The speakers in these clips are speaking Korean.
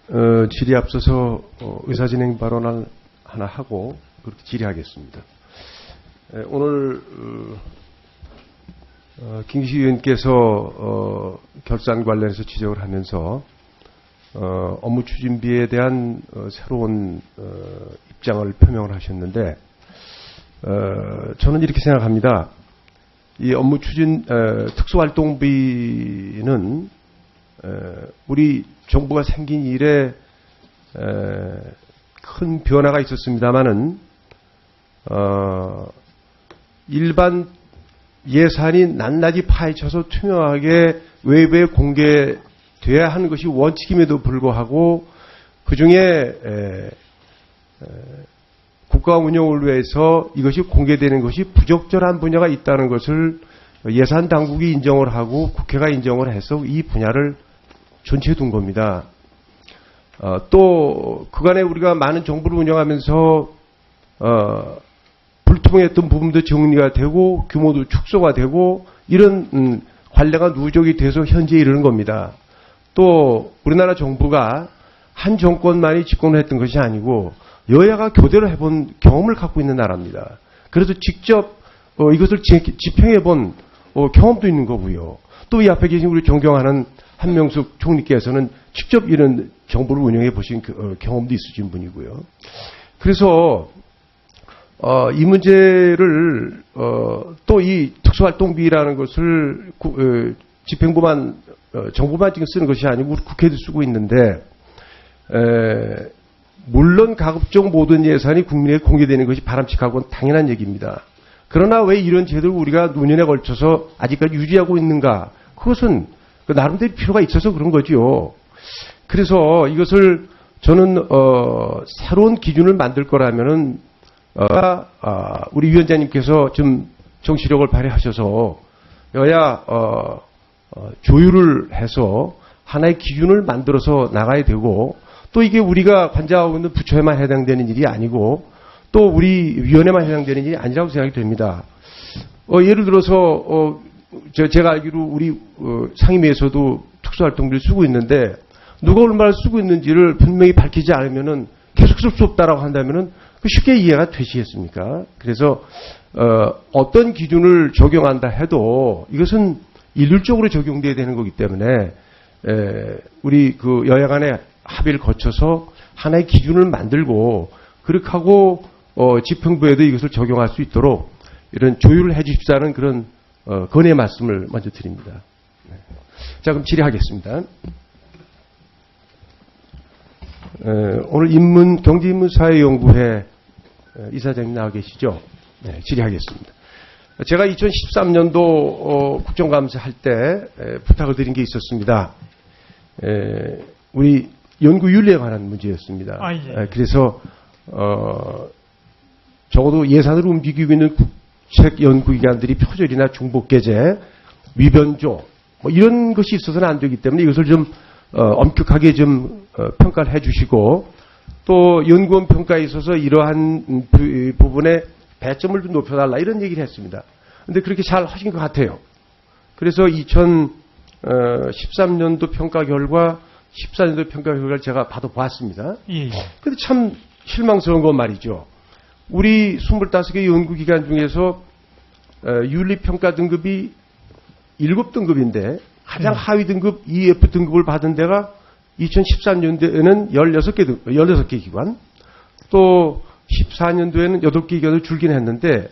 질의에 앞서서 의사진행 발언을 하나 하고 그렇게 질의하겠습니다. 오늘 김기식 의원께서 결산 관련해서 지적을 하면서 업무 추진비에 대한 새로운 입장을 표명을 하셨는데 저는 이렇게 생각합니다. 이 업무 추진 특수활동비는 우리 정부가 생긴 이래 큰 변화가 있었습니다마는 일반 예산이 낱낱이 파헤쳐서 투명하게 외부에 공개돼야 하는 것이 원칙임에도 불구하고 그중에 국가 운영을 위해서 이것이 공개되는 것이 부적절한 분야가 있다는 것을 예산 당국이 인정을 하고 국회가 인정을 해서 이 분야를 존치해 둔 겁니다. 또 그간에 우리가 많은 정부를 운영하면서 불투명했던 부분도 정리가 되고 규모도 축소가 되고 이런 관례가 누적이 돼서 현재 이르는 겁니다. 또 우리나라 정부가 한 정권만이 집권을 했던 것이 아니고 여야가 교대로 해본 경험을 갖고 있는 나라입니다. 그래서 직접 이것을 집행해본 경험도 있는 거고요. 또 이 앞에 계신 우리 존경하는 한명숙 총리께서는 직접 이런 정부를 운영해 보신 경험도 있으신 분이고요. 그래서 이 문제를 또 이 특수활동비라는 것을 집행부만 정부만 지금 쓰는 것이 아니고 우리 국회도 쓰고 있는데 물론 가급적 모든 예산이 국민에게 공개되는 것이 바람직하고 당연한 얘기입니다. 그러나 왜 이런 제도를 우리가 노년에 걸쳐서 아직까지 유지하고 있는가? 그것은 나름대로 필요가 있어서 그런 거죠. 그래서 이것을 저는 새로운 기준을 만들 거라면은 우리 위원장님께서 좀 정치력을 발휘하셔서 여야 조율을 해서 하나의 기준을 만들어서 나가야 되고 또 이게 우리가 관장하고 있는 부처에만 해당되는 일이 아니고 또 우리 위원회만 해당되는 일이 아니라고 생각이 됩니다. 예를 들어서 제가 알기로 우리 상임위에서도 특수활동비를 쓰고 있는데 누가 얼마나 쓰고 있는지를 분명히 밝히지 않으면은 계속 쓸 수 없다라고 한다면은 쉽게 이해가 되시겠습니까? 그래서 어떤 기준을 적용한다 해도 이것은 일률적으로 적용돼야 되는 거기 때문에 우리 그 여야 간의 합의를 거쳐서 하나의 기준을 만들고 그렇게 하고 집행부에도 이것을 적용할 수 있도록 이런 조율을 해 주십사는 그런 건의 말씀을 먼저 드립니다. 자, 그럼 질의하겠습니다. 오늘 경제인문사회연구회 이사장님 나와 계시죠? 네, 질의하겠습니다. 제가 2013년도 국정감사 할 때 부탁을 드린 게 있었습니다. 우리 연구윤리에 관한 문제였습니다. 예. 그래서 적어도 예산으로 움직이고 있는 국책 연구기관들이 표절이나 중복게재, 위변조 뭐 이런 것이 있어서는 안 되기 때문에 이것을 좀 엄격하게 좀 평가를 해주시고 또 연구원 평가에 있어서 이러한 부분에 배점을 좀 높여달라 이런 얘기를 했습니다. 그런데 그렇게 잘 하신 것 같아요. 그래서 2013년도 평가 결과 14년도 평가 결과를 제가 받아보았습니다. 예. 근데 참 실망스러운 건 말이죠. 우리 25개 연구기관 중에서 윤리평가 등급이 7등급인데 가장 하위 등급 EF 등급을 받은 데가 2013년도에는 16개 기관, 또 14년도에는 8개 기관을 줄긴 했는데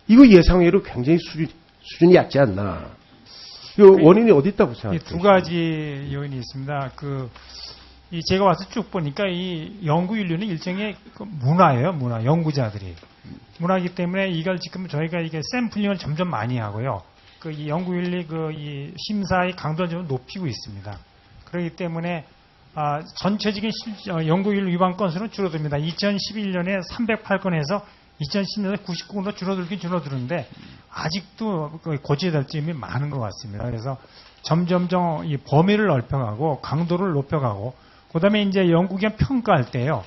이거 예상외로 굉장히 수준이 얕지 않나. 이 원인이 어디 있다고 생각해요? 두 가지 요인이 있습니다. 제가 와서 쭉 보니까 이 연구윤리는 일종의 문화예요. 문화. 연구자들이. 문화이기 때문에 이걸 지금 저희가 이게 샘플링을 점점 많이 하고요. 이 연구윤리 이 심사의 강도를 좀 높이고 있습니다. 그렇기 때문에 전체적인 연구윤리 위반 건수는 줄어듭니다. 2011년에 308건에서 2010년에 99건으로 줄어들긴 줄어드는데 아직도 고쳐야 될 점이 많은 것 같습니다. 그래서 점점점 이 범위를 넓혀가고 강도를 높여가고 그다음에 이제 연구기관 평가할 때요.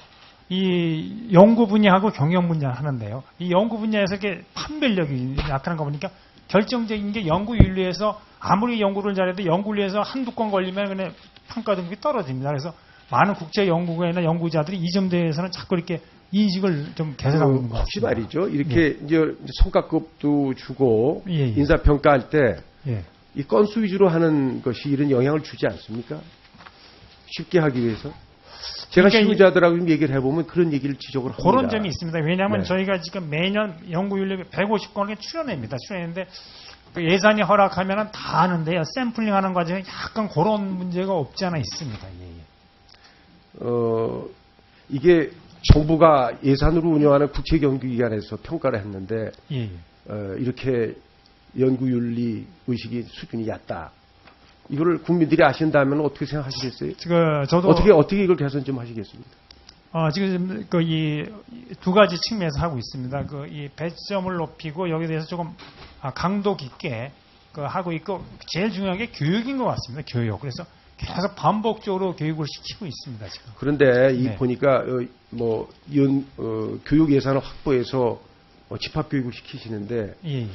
이 연구 분야하고 경영 분야 하는데요. 이 연구 분야에서 이렇게 판별력이 나타난 거 보니까 결정적인 게 연구윤리에서 아무리 연구를 잘해도 연구윤리에서 한두 건 걸리면 그냥 평가 등급이 떨어집니다. 그래서 많은 국제 연구회나 연구자들이 이 점 대해서는 자꾸 이렇게 인식을 좀 개선하고 있는 것 혹시 같습니다. 말이죠. 이렇게 이제 성과급도 주고 예, 예. 인사평가할 때 이 예. 건수 위주로 하는 것이 이런 영향을 주지 않습니까? 쉽게 하기 위해서. 제가 그러니까 시우자들하고 좀 얘기를 해보면 그런 얘기를 지적을 합니다. 그런 점이 있습니다. 왜냐하면 네. 저희가 지금 매년 연구윤리 150건을 출연합니다. 출연했는데 그 예산이 허락하면 다 하는데요. 샘플링 하는 과정에 약간 그런 문제가 없지 않아 있습니다. 예, 예. 이게 정부가 예산으로 운영하는 국책연구기관에서 평가를 했는데 예, 예. 이렇게 연구윤리 의식이 수준이 얕다. 이거를 국민들이 아신다면 어떻게 생각하시겠어요? 저도 어떻게 이걸 개선 좀 하시겠습니까? 지금 그 이 두 가지 측면에서 하고 있습니다. 그 이 배점을 높이고 여기에 대해서 조금 강도 깊게 그 하고 있고 제일 중요한 게 교육인 것 같습니다. 교육. 그래서 계속 반복적으로 교육을 시키고 있습니다. 지금. 그런데 네. 보니까 교육 예산을 확보해서 집합 교육을 시키시는데 예, 예.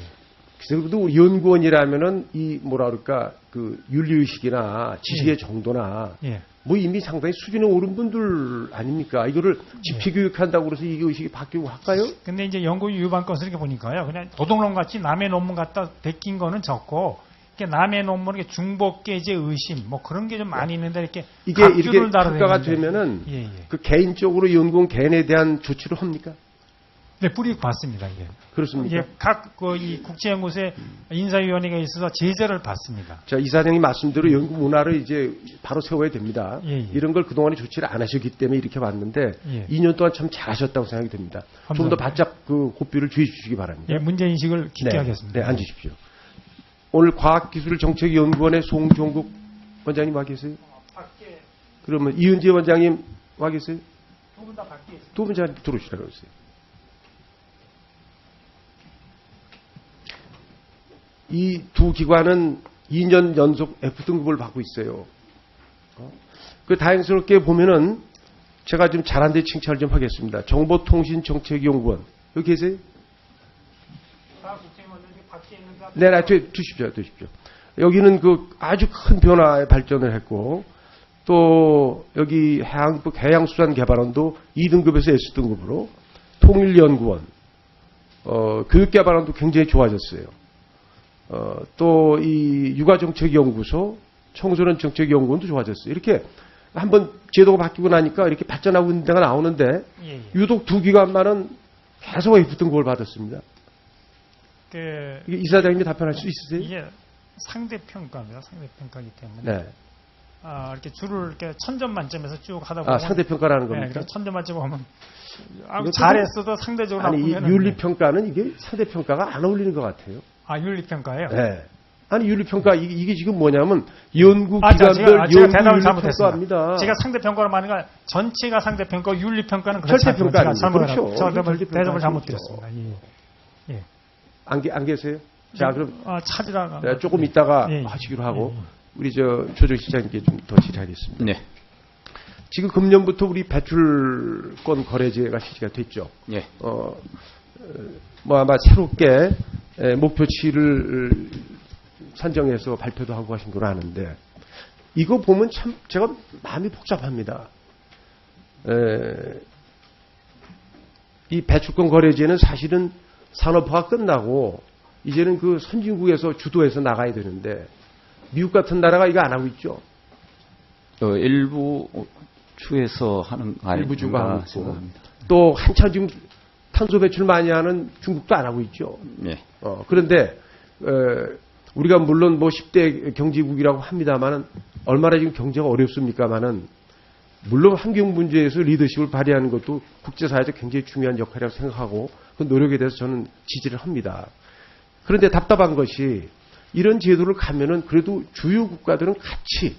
그래도 연구원이라면은 이 뭐라 그럴까 그 윤리의식이나 지식의 예. 정도나 예. 뭐 이미 상당히 수준에 오른 분들 아닙니까? 이거를 집회 교육한다고 그래서 이 의식이 바뀌고 할까요? 근데 이제 연구 유반 것을 이렇게 보니까요. 그냥 도덕론 같이 남의 논문 갖다 베낀 거는 적고 이렇게 남의 논문 이렇게 중복계제 의심 뭐 그런 게 좀 많이 있는데 이렇게 이게 이렇게 평가가 되는데. 되면은 예, 예. 그 개인적으로 연구원 개인에 대한 조치를 합니까? 네, 뿌리고 받습니다. 이게. 그렇습니까? 이게 이 국제연구소에 인사위원회가 있어서 제재를 받습니다. 자, 이사장님 말씀대로 연구 문화를 이제 바로 세워야 됩니다. 예, 예. 이런 걸 그동안에 조치를 안 하셨기 때문에 이렇게 봤는데 예. 2년 동안 참 잘하셨다고 생각이 듭니다. 좀 더 바짝 그 고삐를 주의 주시기 바랍니다. 예, 문제 인식을 깊게 하겠습니다. 네, 앉으십시오. 오늘 과학기술정책연구원의 송종국 원장님 와 계세요? 밖에 그러면 이은재 원장님 와 계세요? 두 분 다 밖에 있습니다. 두 분 잘 들어오시라고 했어요. 이 두 기관은 2년 연속 F등급을 받고 있어요. 그 다행스럽게 보면은 제가 좀 잘한 데 칭찬을 좀 하겠습니다. 정보통신정책연구원 여기 계세요? 밖에 있는데 네, 두십시오. 여기는 그 아주 큰 변화에 발전을 했고 또 여기 해양수산개발원도 2등급에서 S등급으로 통일연구원 교육개발원도 굉장히 좋아졌어요. 또 이 육아정책연구소, 청소년정책연구원도 좋아졌어요. 이렇게 한번 제도가 바뀌고 나니까 이렇게 발전하고 있는 데가 나오는데 예, 예. 유독 두 기관만은 계속 F등급을 받았습니다. 이게 이사장님이 답변할 수 있으세요? 이게 상대평가입니다. 상대평가이기 때문에 네. 이렇게 줄을 이렇게 1000점 만점에서 쭉 하다 보면 상대평가라는 네, 겁니까? 그래서 1000점 만점 하면 이것도 잘했어도 상대적으로 아니, 이 나쁘면 윤리평가는 이게 상대평가가 안 어울리는 것 같아요. 윤리평가예요? 네. 아니, 윤리평가, 이게 지금 뭐냐면, 연구기관별 제가 대답을 잘못했습니다. 연구윤리평가입니다. 제가 상대평가로 말하는 건 전체가 상대평가, 윤리평가는 그렇지 절대평가 않습니다. 아닙니다. 제가 그렇죠. 대답을 잘못드렸습니다. 예. 안 계세요? 자, 그럼 찾으라가 조금 있다가 예, 예. 하시기로 하고, 예, 예. 우리 조정시장님께 좀 더 질의하겠습니다. 네. 지금 금년부터 우리 배출권 거래제가 실시가 됐죠. 예. 아마 새롭게 목표치를 산정해서 발표도 하고 하신 걸 아는데, 이거 보면 참 제가 마음이 복잡합니다. 이 배출권 거래제는 사실은 산업화가 끝나고 이제는 그 선진국에서 주도해서 나가야 되는데 미국 같은 나라가 이거 안 하고 있죠. 일부 주에서 하는 일부 주가 하고 있고 생각합니다. 또 한참 지금 탄소 배출 많이 하는 중국도 안 하고 있죠. 예. 그런데 우리가 물론 뭐 10대 경제국이라고 합니다만은 얼마나 지금 경제가 어렵습니까만은 물론 환경 문제에서 리더십을 발휘하는 것도 국제사회에서 굉장히 중요한 역할이라고 생각하고 그 노력에 대해서 저는 지지를 합니다. 그런데 답답한 것이 이런 제도를 가면은 그래도 주요 국가들은 같이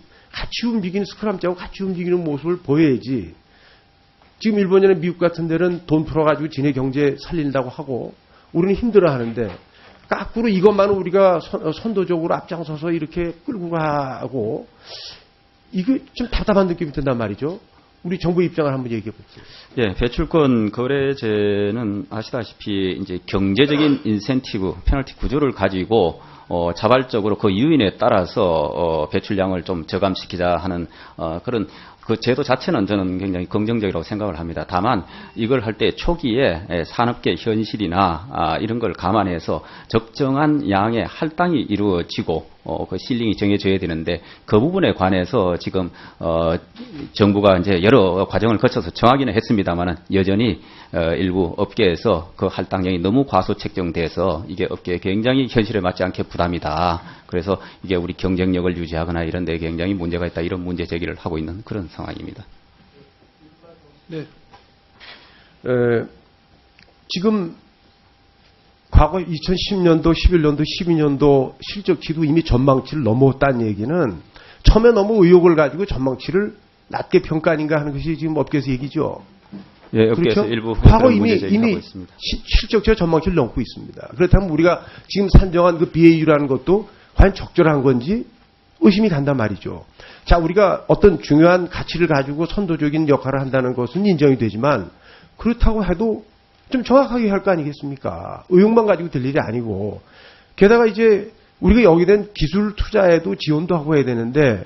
움직이는 스크럼자고 같이 움직이는 모습을 보여야지. 지금 일본이나 미국 같은 데는 돈 풀어가지고 지네 경제 살린다고 하고 우리는 힘들어하는데 까꾸로 이것만 우리가 선도적으로 앞장서서 이렇게 끌고 가고 이게 좀 답답한 느낌이 든단 말이죠. 우리 정부 입장을 한번 얘기해 볼게요. 예, 배출권 거래제는 아시다시피 이제 경제적인 인센티브, 페널티 구조를 가지고 자발적으로 그 유인에 따라서 배출량을 좀 저감시키자 하는 그런 그 제도 자체는 저는 굉장히 긍정적이라고 생각을 합니다. 다만 이걸 할 때 초기에 산업계 현실이나 이런 걸 감안해서 적정한 양의 할당이 이루어지고 그 실링이 정해져야 되는데 그 부분에 관해서 지금 정부가 이제 여러 과정을 거쳐서 정하기는 했습니다만은 여전히 일부 업계에서 그 할당량이 너무 과소 책정돼서 이게 업계에 굉장히 현실에 맞지 않게 부담이다. 그래서 이게 우리 경쟁력을 유지하거나 이런 데 굉장히 문제가 있다. 이런 문제 제기를 하고 있는 그런 상황입니다. 네. 지금 과거 2010년도, 11년도, 12년도 실적치도 이미 전망치를 넘어왔다는 얘기는 처음에 너무 의욕을 가지고 전망치를 낮게 평가 아닌가 하는 것이 지금 업계에서 얘기죠. 예, 업계에서 그렇죠? 일부 과거 그런 이미 문제 제기하고 있습니다. 실적치가 전망치를 넘고 있습니다. 그렇다면 우리가 지금 산정한 그 BAU라는 것도 과연 적절한 건지 의심이 간단 말이죠. 자, 우리가 어떤 중요한 가치를 가지고 선도적인 역할을 한다는 것은 인정이 되지만 그렇다고 해도 좀 정확하게 할 거 아니겠습니까? 의욕만 가지고 될 일이 아니고 게다가 이제 우리가 여기 된 기술 투자에도 지원도 하고 해야 되는데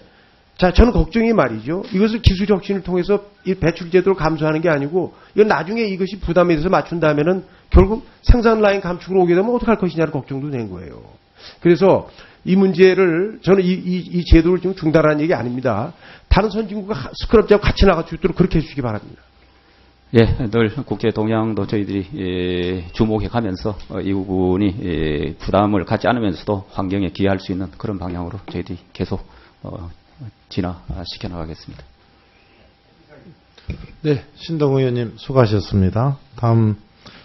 자, 저는 걱정이 말이죠. 이것을 기술 혁신을 통해서 이 배출 제도를 감소하는 게 아니고 이건 나중에 이것이 부담에 대해서 맞춘다면은 결국 생산 라인 감축으로 오게 되면 어떡할 것이냐는 걱정도 된 거예요. 그래서 이 문제를 저는 이 제도를 좀 중단하는 얘기 아닙니다. 다른 선진국과 스크럽하고 같이 나갈 수 있도록 그렇게 해주시기 바랍니다. 예, 늘 국제 동향도 저희들이 주목해 가면서 이 부분이 부담을 갖지 않으면서도 환경에 기여할 수 있는 그런 방향으로 저희들이 계속 진화시켜 나가겠습니다. 네, 신동 의원님 수고하셨습니다. 다음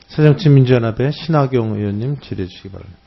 새정치민주연합의 신학용 의원님 질의해 주시기 바랍니다.